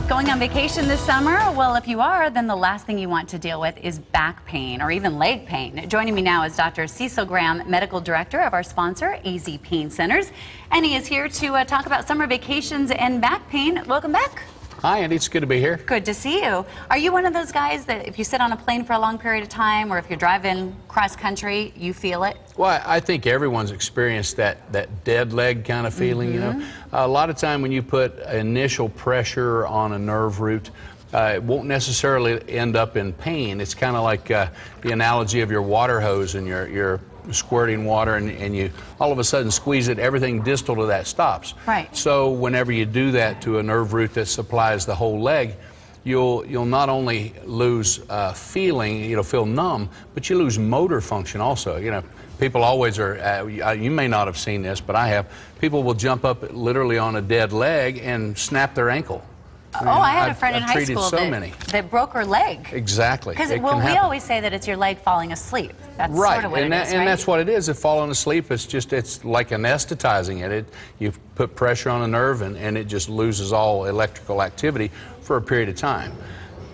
Going on vacation this summer? Well, if you are, then the last thing you want to deal with is back pain or even leg pain. Joining me now is Dr. Cecil Graham, Medical Director of our sponsor, AZ Pain Centers. And he is here to talk about summer vacations and back pain. Welcome back. Hi, Andy. It's good to be here. Good to see you. Are you one of those guys that if you sit on a plane for a long period of time or if you're driving cross country, you feel it? Well, I think everyone's experienced that dead leg kind of feeling, you know. A lot of time when you put initial pressure on a nerve root, it won't necessarily end up in pain. It's kind of like the analogy of your water hose and you're squirting water and you all of a sudden squeeze it, everything distal to that stops. Right. So whenever you do that to a nerve root that supplies the whole leg, you'll not only lose feeling, you'll feel numb, but you lose motor function also. You know, people always are, you may not have seen this, but I have. People will jump up literally on a dead leg and snap their ankle. I had a friend in high school that that broke her leg. Exactly. Because, well, we always say that it's your leg falling asleep. That's right. sort of what it is, right? And that's what it is. If falling asleep, it's like anesthetizing it. You put pressure on a nerve and it just loses all electrical activity for a period of time.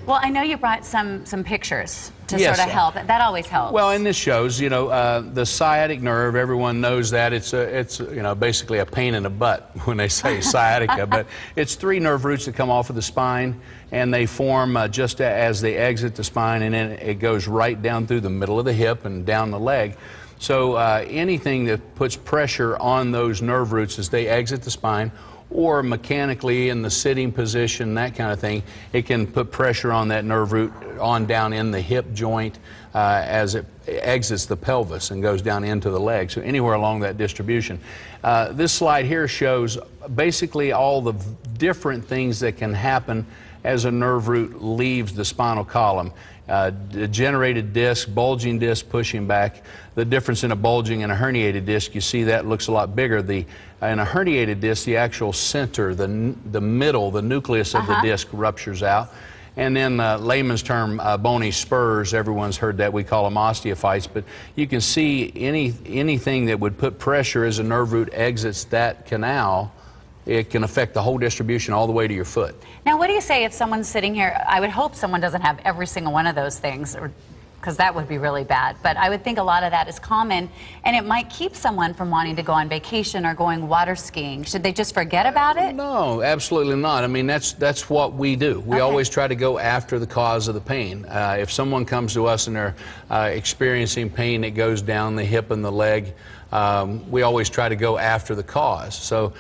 Well, I know you brought some pictures to Yes, sort of help. That always helps. Well, and this shows, you know, the sciatic nerve. Everyone knows that it's you know, basically a pain in the butt when they say sciatica. But it's three nerve roots that come off of the spine, and they form just as they exit the spine, and then it goes right down through the middle of the hip and down the leg. So anything that puts pressure on those nerve roots as they exit the spine, or mechanically in the sitting position, that kind of thing, it can put pressure on that nerve root on down in the hip joint as it exits the pelvis and goes down into the leg, so anywhere along that distribution. This slide here shows basically all the different things that can happen as a nerve root leaves the spinal column. Degenerated disc, bulging disc pushing back. The difference in a bulging and a herniated disc, you see that looks a lot bigger. In a herniated disc, the actual center, the middle, the nucleus of the disc ruptures out. And then layman's term, bony spurs, everyone's heard that, we call them osteophytes. But you can see anything that would put pressure as a nerve root exits that canal, it can affect the whole distribution all the way to your foot. Now, what do you say if someone's sitting here? I would hope someone doesn't have every single one of those things, because that would be really bad. But I would think a lot of that is common, and it might keep someone from wanting to go on vacation or going water skiing. Should they just forget about it? No, absolutely not. I mean, that's what we do. We always try to go after the cause of the pain. If someone comes to us and they're experiencing pain that goes down the hip and the leg, we always try to go after the cause. So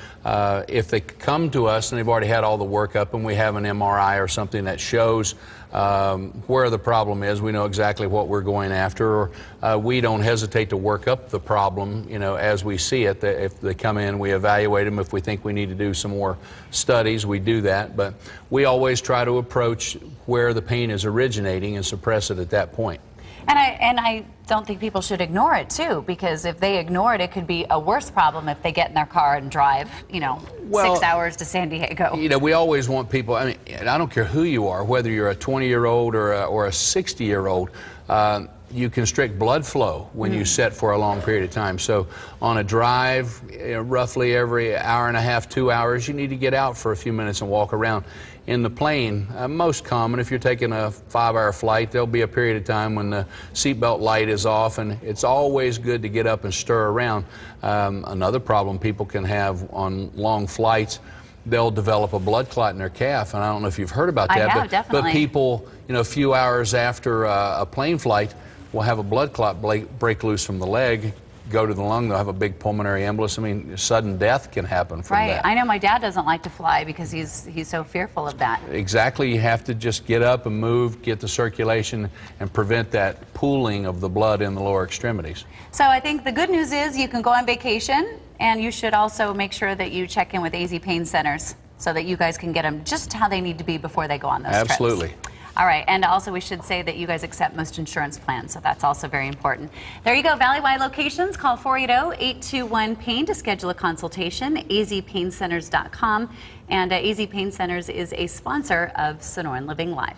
if they come to us and they've already had all the workup and we have an MRI or something that shows where the problem is, we know exactly what we're going after, or we don't hesitate to work up the problem, you know, as we see it. If they come in, we evaluate them. If we think we need to do some more studies, we do that. But we always try to approach where the pain is originating and suppress it at that point. And I don't think people should ignore it, too, because if they ignore it, it could be a worse problem if they get in their car and drive, you know, 6 hours to San Diego. You know, we always want people, I mean, I don't care who you are, whether you're a 20-year-old or a 60-year-old, you constrict blood flow when you sit for a long period of time. So on a drive, roughly every hour and a half, 2 hours, you need to get out for a few minutes and walk around. In the plane, most common, if you're taking a 5-hour flight, there'll be a period of time when the seatbelt light is off, and it's always good to get up and stir around. Another problem people can have on long flights, they'll develop a blood clot in their calf, and I don't know if you've heard about that, definitely. But people, you know, a few hours after a plane flight will have a blood clot break loose from the leg, go to the lung, they'll have a big pulmonary embolus. I mean, sudden death can happen from that. I know my dad doesn't like to fly because he's so fearful of that. Exactly. You have to just get up and move, get the circulation, and prevent that pooling of the blood in the lower extremities. So I think the good news is you can go on vacation, and you should also make sure that you check in with AZ Pain Centers so that you guys can get them just how they need to be before they go on those trips. Absolutely. All right, and also we should say that you guys accept most insurance plans, so that's also very important. There you go, Valley-wide locations. Call 480-821-PAIN to schedule a consultation, azpaincenters.com. And AZ Pain Centers is a sponsor of Sonoran Living Live.